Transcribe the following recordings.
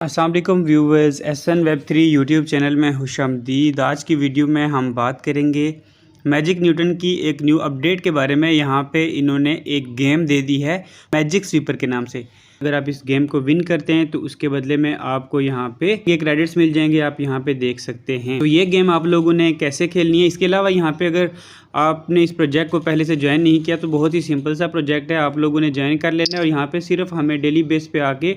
अस्सलाम वालेकुम viewers, SN Web 3 YouTube channel में खुशामदीद। आज की वीडियो में हम बात करेंगे मैजिक न्यूटन की एक न्यू अपडेट के बारे में। यहाँ पे इन्होंने एक गेम दे दी है मैजिक स्वीपर के नाम से। अगर आप इस गेम को विन करते हैं तो उसके बदले में आपको यहाँ पे ये क्रेडिट्स मिल जाएंगे, आप यहाँ पे देख सकते हैं। तो ये गेम आप लोगों ने कैसे खेलनी है, इसके अलावा यहाँ पे अगर आपने इस प्रोजेक्ट को पहले से ज्वाइन नहीं किया तो बहुत ही सिंपल सा प्रोजेक्ट है, आप लोगों ने ज्वाइन कर लेना है। और यहाँ पे सिर्फ हमें डेली बेस पे आके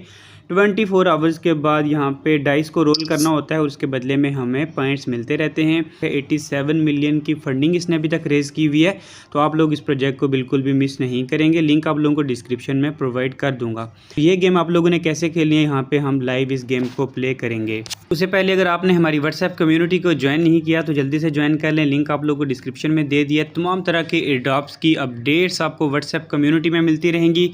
24 आवर्स के बाद यहाँ पे डाइस को रोल करना होता है और उसके बदले में हमें पॉइंट्स मिलते रहते हैं। 87 मिलियन की फंडिंग इसने अभी तक रेज़ की हुई है, तो आप लोग इस प्रोजेक्ट को बिल्कुल भी मिस नहीं करेंगे। लिंक आप लोगों को डिस्क्रिप्शन में प्रोवाइड कर दूंगा। तो ये गेम आप लोगों ने कैसे खेलनी है, यहाँ पे हम लाइव इस गेम को प्ले करेंगे। उससे पहले अगर आपने हमारी व्हाट्सएप कम्युनिटी को ज्वाइन नहीं किया तो जल्दी से ज्वाइन कर लें, लिंक आप लोगों को डिस्क्रिप्शन में दे दिया। तमाम तरह के एडॉप्स की अपडेट्स आपको व्हाट्सएप कम्युनिटी में मिलती रहेंगी।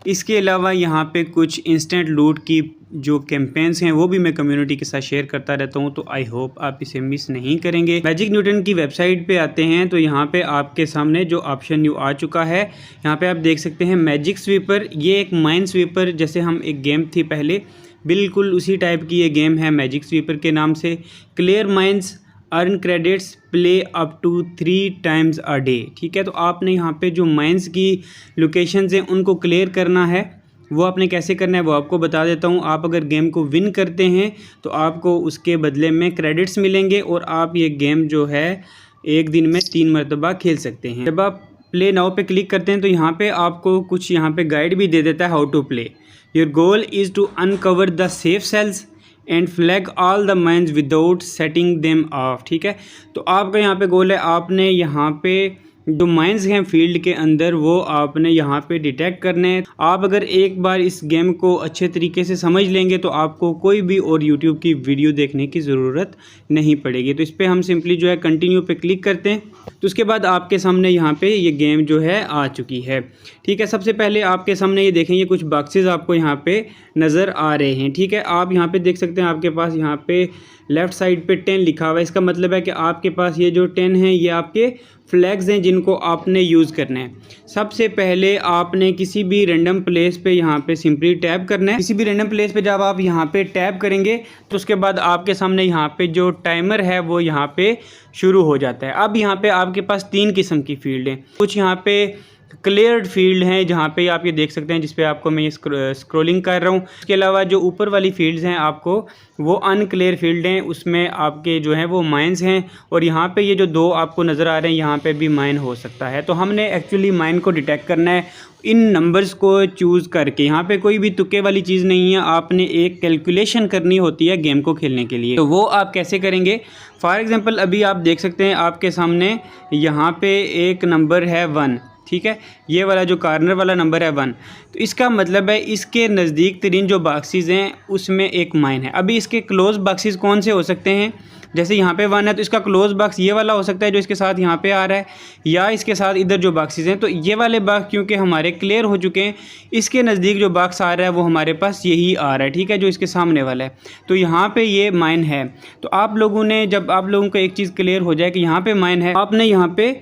इसके अलावा यहाँ पे कुछ इंस्टेंट लूट की जो कैंपेन्स हैं वो भी मैं कम्युनिटी के साथ शेयर करता रहता हूँ, तो आई होप आप इसे मिस नहीं करेंगे। मैजिक न्यूटन की वेबसाइट पे आते हैं तो यहाँ पे आपके सामने जो ऑप्शन न्यू आ चुका है, यहाँ पे आप देख सकते हैं मैजिक स्वीपर। ये एक माइन स्वीपर जैसे हम एक गेम थी पहले, बिल्कुल उसी टाइप की ये गेम है मैजिक स्वीपर के नाम से। Clear mines, earn credits, play up to 3 times a day. ठीक है, तो आपने यहाँ पे जो माइंस की लोकेशंस हैं उनको क्लियर करना है। वो आपने कैसे करना है वो आपको बता देता हूँ। आप अगर गेम को विन करते हैं तो आपको उसके बदले में क्रेडिट्स मिलेंगे और आप ये गेम जो है एक दिन में 3 मरतबा खेल सकते हैं। जब आप प्ले नाउ पे क्लिक करते हैं तो यहाँ पे आपको कुछ यहाँ पे गाइड भी दे देता है how to play. Your goal is to uncover the safe cells and flag all the mines without setting them off. ठीक है, तो आपका यहाँ पे गोल है, आपने यहाँ पे जो माइंस हैं फील्ड के अंदर वो आपने यहाँ पे डिटेक्ट करने हैं। आप अगर एक बार इस गेम को अच्छे तरीके से समझ लेंगे तो आपको कोई भी और यूट्यूब की वीडियो देखने की ज़रूरत नहीं पड़ेगी। तो इस पर हम सिंपली जो है कंटिन्यू पे क्लिक करते हैं तो उसके बाद आपके सामने यहाँ पे ये गेम जो है आ चुकी है। ठीक है, सबसे पहले आपके सामने ये देखें, ये कुछ बॉक्सेस आपको यहाँ पे नज़र आ रहे हैं। ठीक है, आप यहाँ पे देख सकते हैं आपके पास यहाँ पे लेफ़्ट साइड पे 10 लिखा हुआ है। इसका मतलब है कि आपके पास ये जो 10 हैं ये आपके फ्लैग्स हैं जिनको आपने यूज़ करना है। सबसे पहले आपने किसी भी रैंडम प्लेस पे यहाँ पे सिंपली टैप करना है। किसी भी रैंडम प्लेस पे जब आप यहाँ पे टैप करेंगे तो उसके बाद आपके सामने यहाँ पे जो टाइमर है वो यहाँ पे शुरू हो जाता है। अब यहाँ पे आपके पास 3 किस्म की फील्ड हैं। कुछ यहाँ पे क्लियर्ड फील्ड हैं जहाँ पे आप ये देख सकते हैं, जिस पे आपको मैं ये स्क्रॉलिंग कर रहा हूँ। इसके अलावा जो ऊपर वाली फील्ड्स हैं आपको वो अनक्लियर फील्ड हैं, उसमें आपके जो हैं वो माइंस हैं। और यहाँ पे ये जो 2 आपको नज़र आ रहे हैं यहाँ पे भी माइन हो सकता है। तो हमने एक्चुअली माइन को डिटेक्ट करना है इन नंबर्स को चूज़ करके। यहाँ पे कोई भी तुक्के वाली चीज़ नहीं है, आपने एक कैलकुलेशन करनी होती है गेम को खेलने के लिए। तो वो आप कैसे करेंगे, फॉर एग्ज़ाम्पल अभी आप देख सकते हैं आपके सामने यहाँ पे एक नंबर है 1। ठीक है, ये वाला जो कॉर्नर वाला नंबर है 1, तो इसका मतलब है इसके नज़दीक तरीन जो बॉक्सेस हैं उसमें एक माइन है। अभी इसके क्लोज बॉक्सेस कौन से हो सकते हैं, जैसे यहाँ पे 1 है तो इसका क्लोज बॉक्स ये वाला हो सकता है जो इसके साथ यहाँ पे आ रहा है, या इसके साथ इधर जो बॉक्सेस हैं। तो ये वाले बॉक्स क्योंकि हमारे क्लियर हो चुके हैं, इसके नज़दीक जो बॉक्स आ रहा है वो हमारे पास यही आ रहा है। ठीक है, जो इसके सामने वाला है, तो यहाँ पे ये माइन है। तो आप लोगों ने जब आप लोगों को एक चीज़ क्लियर हो जाए कि यहाँ पे माइन है, आपने यहाँ पे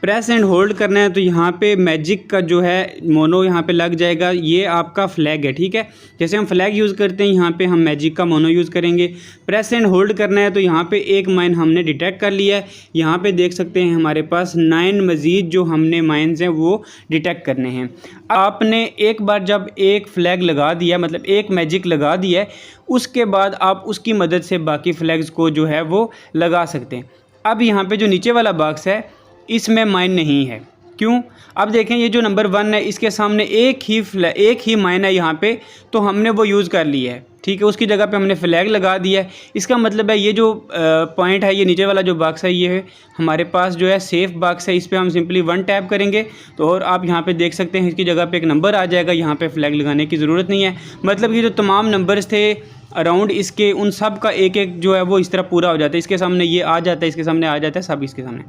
प्रेस एंड होल्ड करना है। तो यहाँ पे मैजिक का जो है मोनो यहाँ पे लग जाएगा, ये आपका फ्लैग है। ठीक है, जैसे हम फ्लैग यूज़ करते हैं यहाँ पे हम मैजिक का मोनो यूज़ करेंगे। प्रेस एंड होल्ड करना है तो यहाँ पे एक माइन हमने डिटेक्ट कर लिया है। यहाँ पे देख सकते हैं हमारे पास 9 मज़ीद जो हमने माइंस हैं वो डिटेक्ट करने हैं। आपने एक बार जब एक फ्लैग लगा दिया, मतलब एक मैजिक लगा दिया है, उसके बाद आप उसकी मदद से बाकी फ्लैग्स को जो है वो लगा सकते हैं। अब यहाँ पर जो नीचे वाला बॉक्स है इसमें माइन नहीं है, क्यों? अब देखें ये जो नंबर 1 है इसके सामने एक ही माइन है यहाँ पे, तो हमने वो यूज़ कर लिया है। ठीक है, उसकी जगह पे हमने फ्लैग लगा दिया है। इसका मतलब है ये जो पॉइंट है, ये नीचे वाला जो बॉक्स है, ये है हमारे पास जो है सेफ़ बॉक्स है। इस पर हम सिंपली 1 टैप करेंगे तो और आप यहाँ पे देख सकते हैं इसकी जगह पे एक नंबर आ जाएगा। यहाँ पे फ्लैग लगाने की ज़रूरत नहीं है, मतलब ये जो तमाम नंबर्स थे अराउंड इसके, उन सब का एक एक जो है वो इस तरह पूरा हो जाता है। इसके सामने ये आ जाता है, इसके सामने आ जाता है, सब इसके सामने।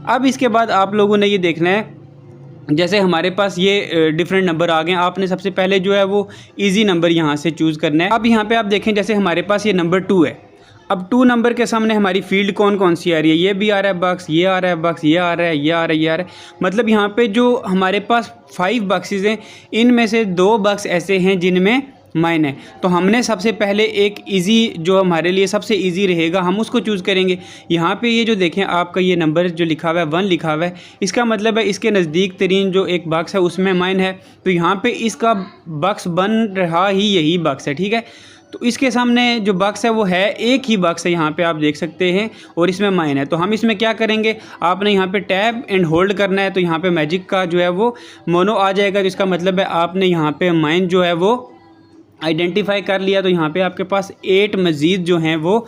अब इसके बाद आप लोगों ने ये देखना है, जैसे हमारे पास ये डिफरेंट नंबर आ गए, आपने सबसे पहले जो है वो इजी नंबर यहाँ से चूज़ करना है। अब यहाँ पे आप देखें जैसे हमारे पास ये नंबर 2 है। अब 2 नंबर के सामने हमारी फील्ड कौन कौन सी आ रही है, ये भी आ रहा है बॉक्स, ये आ रहा है बॉक्स, ये आ रहा है, ये आ रहा है, ये आ रहा है। मतलब यहाँ पे जो हमारे पास 5 बॉक्सेस हैं, इनमें से 2 बॉक्स ऐसे हैं जिनमें माइन है। तो हमने सबसे पहले एक इजी, जो हमारे लिए सबसे इजी रहेगा, हम उसको चूज़ करेंगे। यहाँ पे ये जो देखें आपका ये नंबर जो लिखा हुआ है 1 लिखा हुआ है, इसका मतलब है इसके नज़दीक तरीन जो एक बॉक्स है उसमें माइन है। तो यहाँ पे इसका बॉक्स बन रहा ही यही बॉक्स है, ठीक है। तो इसके सामने जो बॉक्स है वो है एक ही बॉक्स है, यहाँ पे आप देख सकते हैं, और इसमें माइन है। तो हम इसमें क्या करेंगे, आपने यहाँ पे टैब एंड होल्ड करना है। तो यहाँ पे मैजिक का जो है वो मोनो आ जाएगा। तो इसका मतलब है आपने यहाँ पे माइन जो है वो आइडेंटिफाई कर लिया। तो यहाँ पे आपके पास 8 मज़ीद जो हैं वो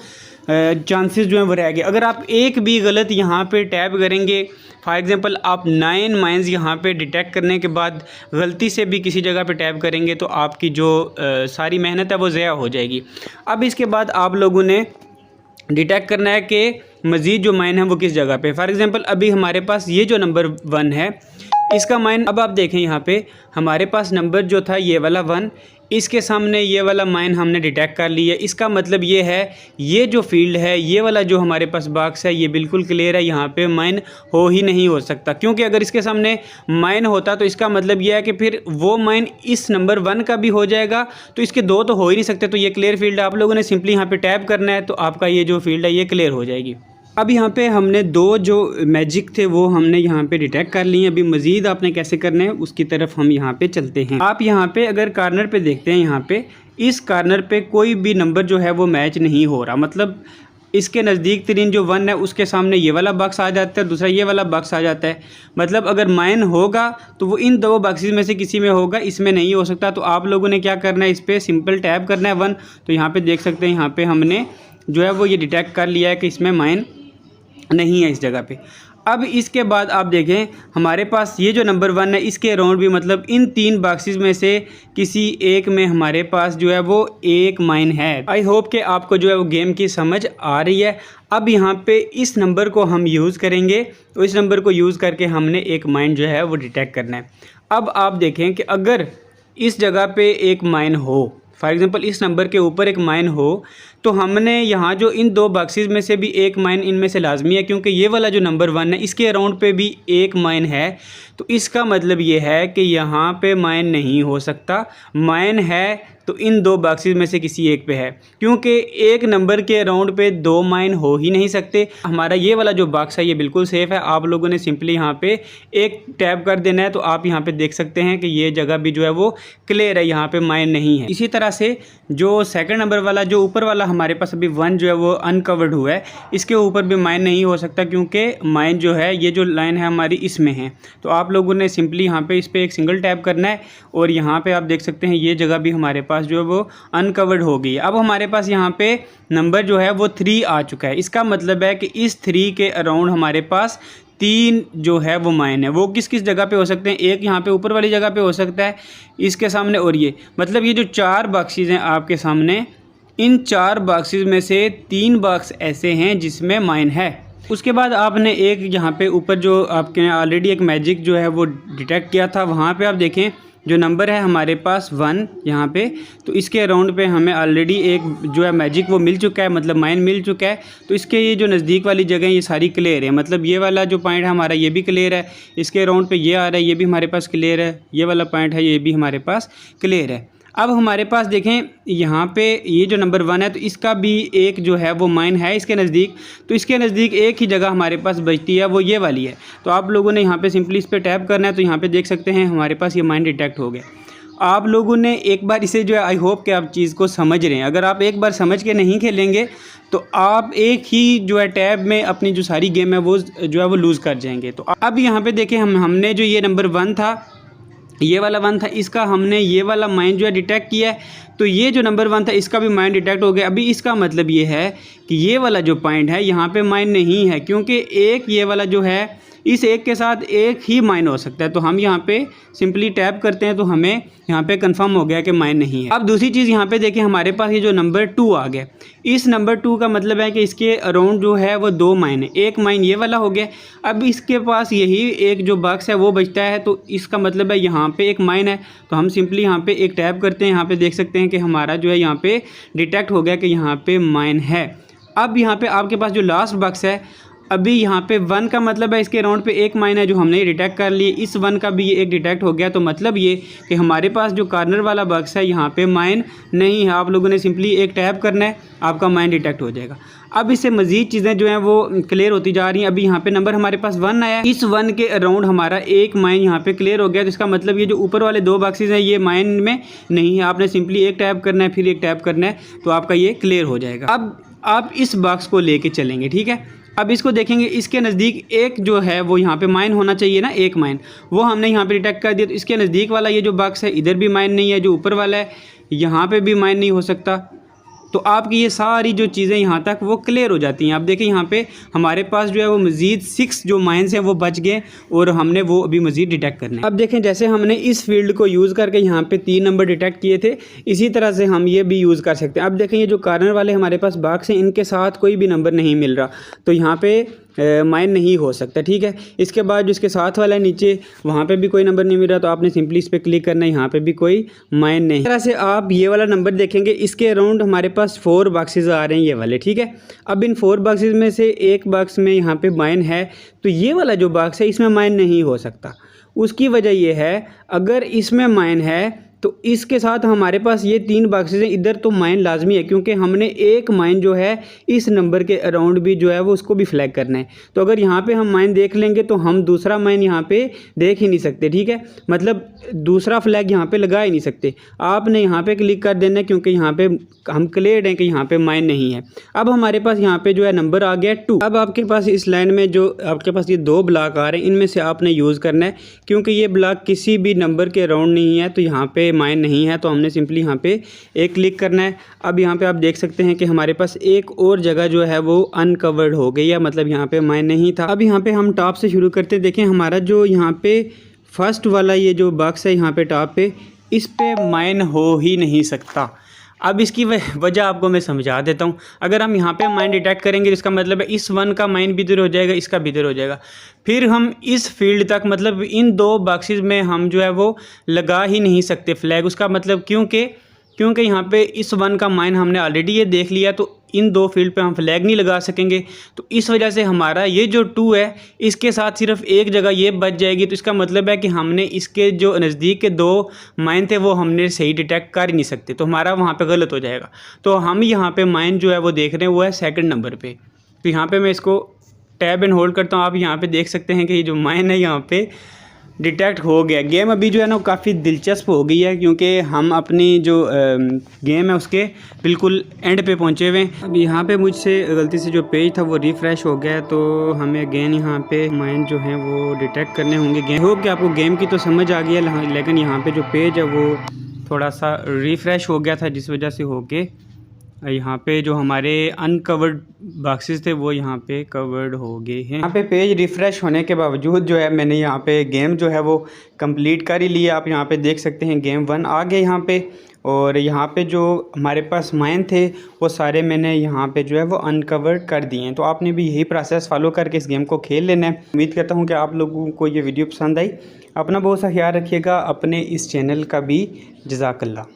चांसेस जो हैं वो रह गए। अगर आप एक भी गलत यहाँ पे टैब करेंगे, फॉर एग्ज़ाम्पल आप 9 माइंस यहाँ पे डिटेक्ट करने के बाद गलती से भी किसी जगह पे टैब करेंगे तो आपकी जो सारी मेहनत है वो ज़ाया हो जाएगी। अब इसके बाद आप लोगों ने डिटेक्ट करना है कि मज़ीद जो माइन है वो किस जगह पे। फॉर एग्ज़ाम्पल अभी हमारे पास ये जो नंबर 1 है इसका माइन, अब आप देखें यहाँ पे हमारे पास नंबर जो था ये वाला 1, इसके सामने ये वाला माइन हमने डिटेक्ट कर लिया। इसका मतलब ये है ये जो फील्ड है, ये वाला जो हमारे पास बॉक्स है, ये बिल्कुल क्लियर है, यहाँ पे माइन हो ही नहीं हो सकता। क्योंकि अगर इसके सामने माइन होता तो इसका मतलब ये है कि फिर वो माइन इस नंबर 1 का भी हो जाएगा, तो इसके 2 तो हो ही नहीं सकते। तो ये क्लियर फील्ड है, आप लोगों ने सिंपली यहाँ पर टैप करना है तो आपका ये जो फील्ड है ये क्लियर हो जाएगी। अब यहाँ पे हमने 2 जो मैजिक थे वो हमने यहाँ पे डिटेक्ट कर लिए। अभी मज़ीद आपने कैसे करना है उसकी तरफ हम यहाँ पे चलते हैं। आप यहाँ पे अगर कॉर्नर पे देखते हैं, यहाँ पे इस कॉर्नर पे कोई भी नंबर जो है वो मैच नहीं हो रहा। मतलब इसके नज़दीक तरीन जो 1 है उसके सामने ये वाला बॉक्स आ जाता है, दूसरा ये वाला बॉक्स आ जाता है। मतलब अगर माइन होगा तो वो इन 2 बॉक्सेस में से किसी में होगा, इसमें नहीं हो सकता। तो आप लोगों ने क्या करना है, इस पर सिंपल टैप करना है 1। तो यहाँ पर देख सकते हैं, यहाँ पर हमने जो है वो ये डिटेक्ट कर लिया है कि इसमें माइन नहीं है इस जगह पे। अब इसके बाद आप देखें हमारे पास ये जो नंबर 1 है इसके अराउंड भी, मतलब इन 3 बॉक्सेस में से किसी एक में हमारे पास जो है वो एक माइन है। आई होप कि आपको जो है वो गेम की समझ आ रही है। अब यहाँ पे इस नंबर को हम यूज़ करेंगे, तो इस नंबर को यूज़ करके हमने एक माइन जो है वो डिटेक्ट करना है। अब आप देखें कि अगर इस जगह पे एक माइन हो, फॉर एग्ज़ाम्पल इस नंबर के ऊपर एक माइन हो, तो हमने यहाँ जो इन 2 बॉक्सेस में से भी एक माइन इनमें से लाजमी है। क्योंकि ये वाला जो नंबर 1 है इसके अराउंड पे भी एक माइन है। तो इसका मतलब ये है कि यहाँ पे माइन नहीं हो सकता। माइन है तो इन 2 बॉक्सेस में से किसी एक पे है, क्योंकि एक नंबर के अराउंड पे 2 माइन हो ही नहीं सकते। हमारा ये वाला जो बॉक्स है ये बिल्कुल सेफ़ है। आप लोगों ने सिंपली यहाँ पे एक टैप कर देना है। तो आप यहाँ पे देख सकते हैं कि ये जगह भी जो है वो क्लियर है, यहाँ पे माइन नहीं है। इसी तरह से जो सेकंड नंबर वाला जो ऊपर वाला हमारे पास अभी 1 जो है वो अनकवर्ड हुआ है, इसके ऊपर भी माइन नहीं हो सकता, क्योंकि माइन जो है ये जो लाइन है हमारी इसमें है। तो आप लोगों ने सिंपली यहाँ पे इस पर एक सिंगल टैप करना है और यहाँ पे आप देख सकते हैं ये जगह भी हमारे पास जो है वो अनकवर्ड हो गई है। अब हमारे पास यहाँ पे नंबर जो है वो 3 आ चुका है। इसका मतलब है कि इस 3 के अराउंड हमारे पास 3 जो है वो माइन है। वो किस किस जगह पे हो सकते हैं, एक यहाँ पे ऊपर वाली जगह पे हो सकता है इसके सामने, और ये मतलब ये जो 4 बॉक्सेस हैं आपके सामने, इन 4 बॉक्सेस में से 3 बॉक्स ऐसे हैं जिसमें माइन है। उसके बाद आपने एक यहाँ पे ऊपर जो आपके ऑलरेडी एक मैजिक जो है वो डिटेक्ट किया था, वहाँ पे आप देखें जो नंबर है हमारे पास 1 यहाँ पे, तो इसके अराउंड पे हमें ऑलरेडी एक जो है मैजिक वो मिल चुका है, मतलब माइन मिल चुका है। तो इसके ये जो नज़दीक वाली जगह ये सारी क्लियर है। मतलब ये वाला जो पॉइंट है हमारा ये भी क्लियर है, इसके अराउंड पे ये आ रहा है, ये भी हमारे पास क्लियर है, ये वाला पॉइंट है ये भी हमारे पास क्लियर है। अब हमारे पास देखें यहाँ पे ये जो नंबर 1 है तो इसका भी एक जो है वो माइन है इसके नज़दीक। तो इसके नज़दीक एक ही जगह हमारे पास बचती है, वो ये वाली है। तो आप लोगों ने यहाँ पे सिंपली इस पर टैप करना है। तो यहाँ पे देख सकते हैं हमारे पास ये माइन डिटेक्ट हो गया। आप लोगों ने एक बार इसे जो है, आई होप कि आप चीज़ को समझ रहे हैं। अगर आप एक बार समझ के नहीं खेलेंगे तो आप एक ही जो है टैब में अपनी जो सारी गेम है वो जो है वो लूज़ कर जाएंगे। तो अब यहाँ पे देखें हमने जो ये नंबर 1 था, ये वाला 1 था, इसका हमने ये वाला माइन जो है डिटेक्ट किया है। तो ये जो नंबर 1 था इसका भी माइन डिटेक्ट हो गया। अभी इसका मतलब ये है कि ये वाला जो पॉइंट है यहाँ पे माइन नहीं है, क्योंकि एक ये वाला जो है इस एक के साथ एक ही माइन हो सकता है। तो हम यहाँ पे सिंपली टैप करते हैं तो हमें यहाँ पे कंफर्म हो गया कि माइन नहीं है। अब दूसरी चीज़ यहाँ पे देखें हमारे पास ये जो नंबर 2 आ गया, इस नंबर 2 का मतलब है कि इसके अराउंड जो है वो 2 माइन है। एक माइन ये वाला हो गया। अब इसके पास यही एक जो बॉक्स है वो बचता है, तो इसका मतलब है यहाँ पे एक माइन है। तो हम सिंपली यहाँ पे एक टैप करते हैं, यहाँ पे देख सकते हैं कि हमारा जो है यहाँ पे डिटेक्ट हो गया कि यहाँ पे माइन है। अब यहाँ पे आपके पास जो लास्ट बॉक्स है, अभी यहाँ पे 1 का मतलब है इसके राउंड पे एक माइन है जो हमने डिटेक्ट कर लिए, इस 1 का भी ये एक डिटेक्ट हो गया। तो मतलब ये कि हमारे पास जो कॉर्नर वाला बॉक्स है यहाँ पे माइन नहीं है। आप लोगों ने सिंपली एक टैप करना है, आपका माइन डिटेक्ट हो जाएगा। अब इससे मज़ीद चीज़ें जो हैं वो क्लियर होती जा रही हैं। अभी यहाँ पे नंबर हमारे पास 1 आया, इस 1 के अराउंड हमारा एक माइन यहाँ पे क्लियर हो गया। तो इसका मतलब ये जो ऊपर वाले 2 बॉक्सेस हैं ये माइन में नहीं है। आपने सिंपली एक टैप करना है, फिर एक टैप करना है, तो आपका ये क्लियर हो जाएगा। अब आप इस बॉक्स को लेके चलेंगे, ठीक है। अब इसको देखेंगे, इसके नज़दीक एक जो है वो यहाँ पे माइन होना चाहिए ना, एक माइन, वो हमने यहाँ पे डिटेक्ट कर दिया। तो इसके नज़दीक वाला ये जो बॉक्स है इधर भी माइन नहीं है, जो ऊपर वाला है यहाँ पे भी माइन नहीं हो सकता। तो आपकी ये सारी जो चीज़ें यहाँ तक वो क्लियर हो जाती हैं। आप देखें यहाँ पे हमारे पास जो है वो मज़ीद 6 जो माइंस हैं वो बच गए और हमने वो अभी मज़ीद डिटेक्ट करने हैं। अब देखें जैसे हमने इस फील्ड को यूज़ करके यहाँ पे 3 नंबर डिटेक्ट किए थे, इसी तरह से हम ये भी यूज़ कर सकते हैं। अब देखें ये जो कॉर्नर वाले हमारे पास बॉक्स हैं इनके साथ कोई भी नंबर नहीं मिल रहा, तो यहाँ पे माइन नहीं हो सकता, ठीक है। इसके बाद जो इसके साथ वाला है नीचे, वहाँ पे भी कोई नंबर नहीं मिल रहा, तो आपने सिंपली इस पर क्लिक करना है, यहाँ पे भी कोई माइन नहीं। इस तरह से आप ये वाला नंबर देखेंगे, इसके अराउंड हमारे पास 4 बॉक्सेस आ रहे हैं ये वाले, ठीक है। अब इन 4 बॉक्सेस में से एक बॉक्स में यहाँ पे माइन है, तो ये वाला जो बॉक्स है इसमें माइन नहीं हो सकता। उसकी वजह ये है, अगर इसमें माइन है तो इसके साथ हमारे पास ये 3 बॉक्सेस हैं, इधर तो माइन लाजमी है, क्योंकि हमने एक माइन जो है इस नंबर के अराउंड भी जो है वो उसको भी फ्लैग करना है। तो अगर यहाँ पे हम माइन देख लेंगे तो हम दूसरा माइन यहाँ पे देख ही नहीं सकते, ठीक है। मतलब दूसरा फ्लैग यहाँ पे लगा ही नहीं सकते। आपने यहाँ पे क्लिक कर देना है, क्योंकि यहाँ पे हम क्लियर हैं कि यहाँ पे माइन नहीं है। अब हमारे पास यहाँ पे जो है नंबर आ गया 2। अब आपके पास इस लाइन में जो आपके पास ये 2 ब्लॉक आ रहे हैं, इनमें से आपने यूज़ करना है, क्योंकि ये ब्लॉक किसी भी नंबर के अराउंड नहीं है, तो यहाँ पे माइन नहीं है, तो हमने सिंपली यहाँ पे एक क्लिक करना है। अब यहाँ पे आप देख सकते हैं कि हमारे पास एक और जगह जो है वो अनकवर्ड हो गई है, मतलब यहाँ पे माइन नहीं था। अब यहाँ पे हम टॉप से शुरू करते हैं। देखें हमारा जो यहाँ पे फर्स्ट वाला ये जो बॉक्स है यहाँ पे टॉप पे, इस पे माइन हो ही नहीं सकता। अब इसकी वजह आपको मैं समझा देता हूँ। अगर हम यहाँ पे माइन डिटेक्ट करेंगे तो इसका मतलब है इस 1 का माइन भी इधर हो जाएगा, इसका भी इधर हो जाएगा। फिर हम इस फील्ड तक, मतलब इन 2 बॉक्सेस में हम जो है वो लगा ही नहीं सकते फ्लैग। उसका मतलब क्योंकि यहाँ पे इस 1 का माइन हमने ऑलरेडी ये देख लिया, तो इन 2 फील्ड पे हम फ्लैग नहीं लगा सकेंगे। तो इस वजह से हमारा ये जो 2 है इसके साथ सिर्फ एक जगह ये बच जाएगी। तो इसका मतलब है कि हमने इसके जो नज़दीक के 2 माइन थे वो हमने सही डिटेक्ट कर ही नहीं सकते, तो हमारा वहाँ पे गलत हो जाएगा। तो हम यहाँ पे माइन जो है वो देख रहे हैं वो है 2nd नंबर पे। तो यहाँ पे मैं इसको टैब एंड होल्ड करता हूँ। आप यहाँ पे देख सकते हैं कि ये जो माइन है यहाँ पे डिटेक्ट हो गया। गेम अभी जो है ना काफ़ी दिलचस्प हो गई है, क्योंकि हम अपनी जो गेम है उसके बिल्कुल एंड पे पहुंचे हुए हैं। अब यहाँ पे मुझसे गलती से जो पेज था वो रिफ़्रेश हो गया है, तो हमें अगेन यहाँ पे माइन जो है वो डिटेक्ट करने होंगे। गेम होप कि आपको गेम की तो समझ आ गई है, लेकिन यहाँ पे जो पेज है वो थोड़ा सा रिफ़्रेश हो गया था, जिस वजह से हो के यहाँ पे जो हमारे अनकवर्ड बॉक्सेस थे वो यहाँ पे कवर्ड हो गए हैं। यहाँ पे पेज रिफ़्रेश होने के बावजूद जो है मैंने यहाँ पे गेम जो है वो कंप्लीट कर ही लिया। आप यहाँ पे देख सकते हैं गेम 1 आ गए यहाँ पे, और यहाँ पे जो हमारे पास माइन थे वो सारे मैंने यहाँ पे जो है वो अनकवर्ड कर दिए हैं। तो आपने भी यही प्रोसेस फॉलो करके इस गेम को खेल लेना है। उम्मीद करता हूँ कि आप लोगों को ये वीडियो पसंद आई। अपना बहुत सा ख्याल रखिएगा, अपने इस चैनल का भी जज़ाकल्लाह।